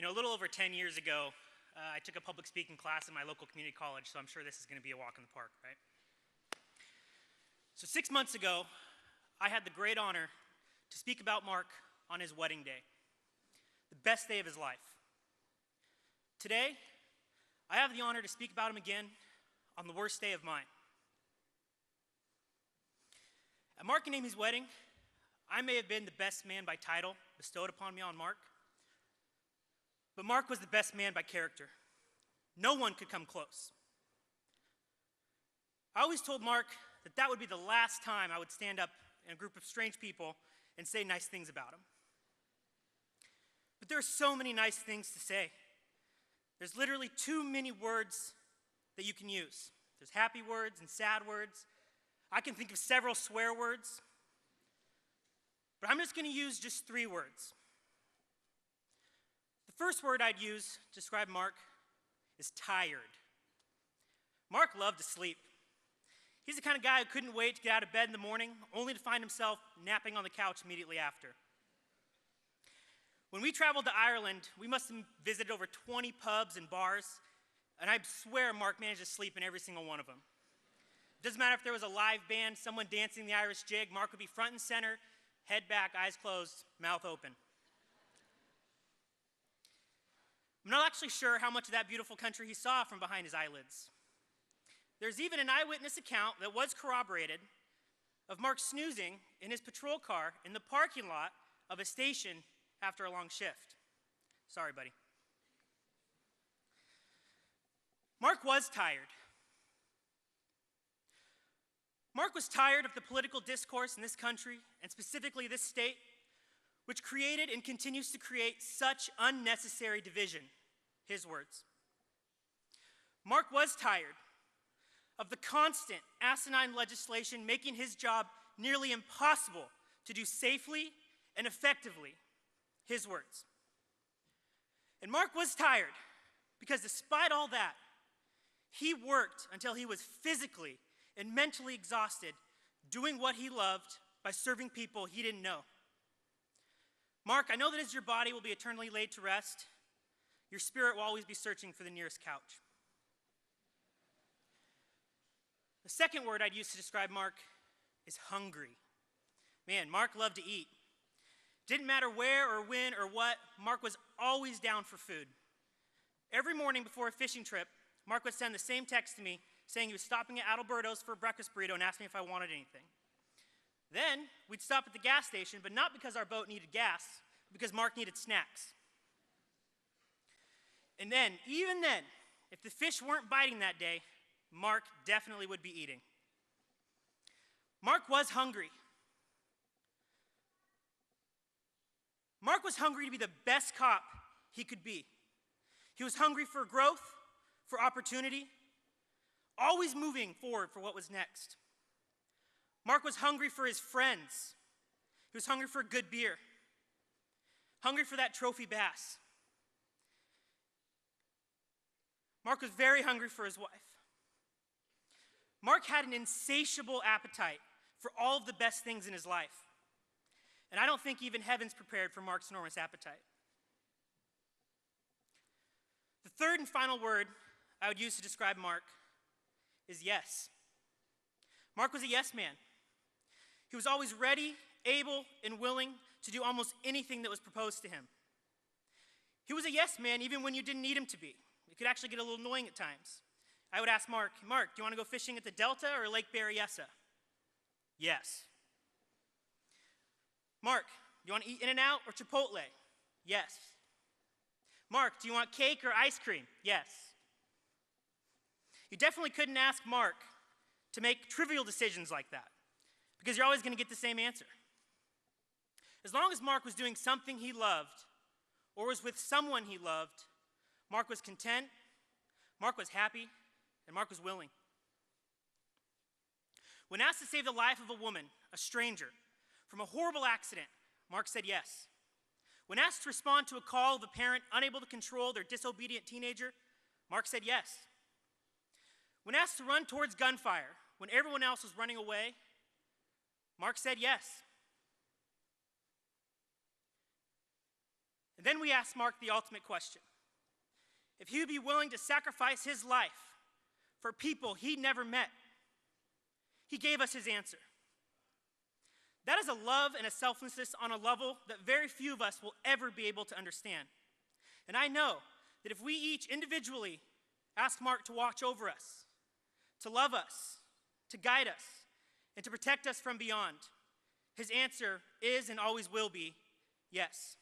A little over 10 years ago, I took a public speaking class in my local community college, so I'm sure this is going to be a walk in the park, right? So 6 months ago, I had the great honor to speak about Mark on his wedding day, the best day of his life. Today, I have the honor to speak about him again on the worst day of mine. At Mark and Amy's wedding, I may have been the best man by title bestowed upon me on Mark, but Mark was the best man by character. No one could come close. I always told Mark that that would be the last time I would stand up in a group of strange people and say nice things about him. But there are so many nice things to say. There's literally too many words that you can use. There's happy words and sad words. I can think of several swear words. But I'm just going to use just 3 words. The first word I'd use to describe Mark is tired. Mark loved to sleep. He's the kind of guy who couldn't wait to get out of bed in the morning, only to find himself napping on the couch immediately after. When we traveled to Ireland, we must have visited over 20 pubs and bars, and I swear Mark managed to sleep in every single one of them. It doesn't matter if there was a live band, someone dancing the Irish jig, Mark would be front and center, head back, eyes closed, mouth open. I'm not actually sure how much of that beautiful country he saw from behind his eyelids. There's even an eyewitness account that was corroborated of Mark snoozing in his patrol car in the parking lot of a station after a long shift. Sorry, buddy. Mark was tired. Mark was tired of the political discourse in this country, and specifically this state, which created and continues to create such unnecessary division. His words. Mark was tired of the constant asinine legislation making his job nearly impossible to do safely and effectively. His words. And Mark was tired because despite all that, he worked until he was physically and mentally exhausted doing what he loved by serving people he didn't know. Mark, I know that as your body will be eternally laid to rest, your spirit will always be searching for the nearest couch. The second word I'd use to describe Mark is hungry. Man, Mark loved to eat. Didn't matter where or when or what, Mark was always down for food. Every morning before a fishing trip, Mark would send the same text to me saying he was stopping at Adalberto's for a breakfast burrito and asked me if I wanted anything. Then we'd stop at the gas station, but not because our boat needed gas, but because Mark needed snacks. And then, even then, if the fish weren't biting that day, Mark definitely would be eating. Mark was hungry. Mark was hungry to be the best cop he could be. He was hungry for growth, for opportunity, always moving forward for what was next. Mark was hungry for his friends. He was hungry for a good beer, hungry for that trophy bass. Mark was very hungry for his wife. Mark had an insatiable appetite for all of the best things in his life. And I don't think even heaven's prepared for Mark's enormous appetite. The third and final word I would use to describe Mark is yes. Mark was a yes man. He was always ready, able, and willing to do almost anything that was proposed to him. He was a yes man even when you didn't need him to be. It could actually get a little annoying at times. I would ask Mark, do you want to go fishing at the Delta or Lake Berryessa? Yes. Mark, do you want to eat In-N-Out or Chipotle? Yes. Mark, do you want cake or ice cream? Yes. You definitely couldn't ask Mark to make trivial decisions like that because you're always going to get the same answer. As long as Mark was doing something he loved or was with someone he loved, Mark was content, Mark was happy, and Mark was willing. When asked to save the life of a woman, a stranger, from a horrible accident, Mark said yes. When asked to respond to a call of a parent unable to control their disobedient teenager, Mark said yes. When asked to run towards gunfire when everyone else was running away, Mark said yes. And then we asked Mark the ultimate question: if he would be willing to sacrifice his life for people he'd never met. He gave us his answer. That is a love and a selflessness on a level that very few of us will ever be able to understand. And I know that if we each individually ask Mark to watch over us, to love us, to guide us, and to protect us from beyond, his answer is and always will be yes.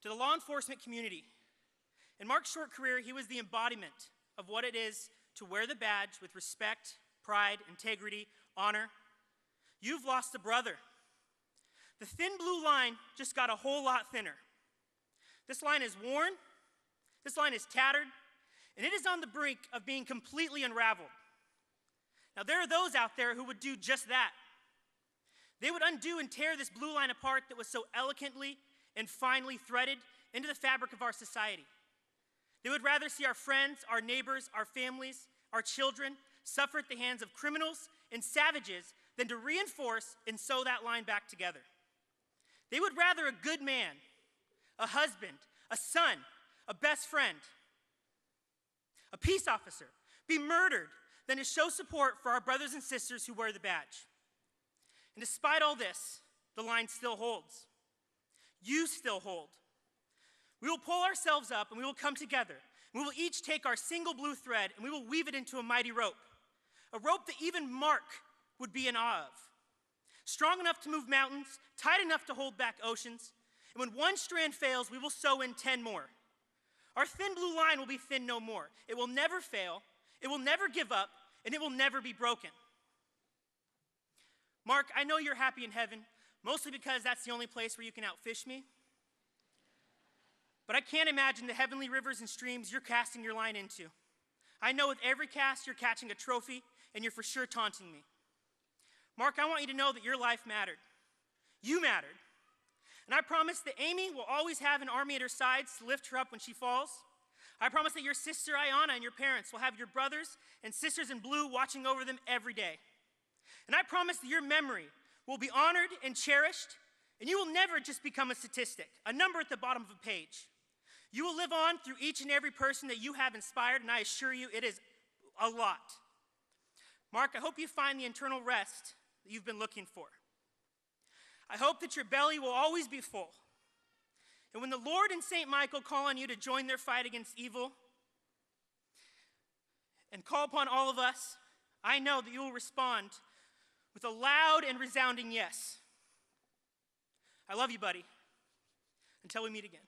To the law enforcement community, in Mark's short career, he was the embodiment of what it is to wear the badge with respect, pride, integrity, honor. You've lost a brother. The thin blue line just got a whole lot thinner. This line is worn, this line is tattered, and it is on the brink of being completely unraveled. Now, there are those out there who would do just that. They would undo and tear this blue line apart that was so elegantly and finely threaded into the fabric of our society. They would rather see our friends, our neighbors, our families, our children suffer at the hands of criminals and savages than to reinforce and sew that line back together. They would rather a good man, a husband, a son, a best friend, a peace officer be murdered than to show support for our brothers and sisters who wear the badge. And despite all this, the line still holds. You still hold. We will pull ourselves up and we will come together. We will each take our single blue thread and we will weave it into a mighty rope. A rope that even Mark would be in awe of. Strong enough to move mountains, tight enough to hold back oceans. And when one strand fails, we will sew in 10 more. Our thin blue line will be thin no more. It will never fail, it will never give up, and it will never be broken. Mark, I know you're happy in heaven, mostly because that's the only place where you can outfish me. But I can't imagine the heavenly rivers and streams you're casting your line into. I know with every cast you're catching a trophy, and you're for sure taunting me. Mark, I want you to know that your life mattered. You mattered. And I promise that Amy will always have an army at her sides to lift her up when she falls. I promise that your sister Ayana and your parents will have your brothers and sisters in blue watching over them every day. And I promise that your memory will be honored and cherished, and you will never just become a statistic, a number at the bottom of a page. You will live on through each and every person that you have inspired, and I assure you it is a lot. Mark, I hope you find the internal rest that you've been looking for. I hope that your belly will always be full. And when the Lord and St. Michael call on you to join their fight against evil and call upon all of us, I know that you will respond with a loud and resounding yes. I love you, buddy. Until we meet again.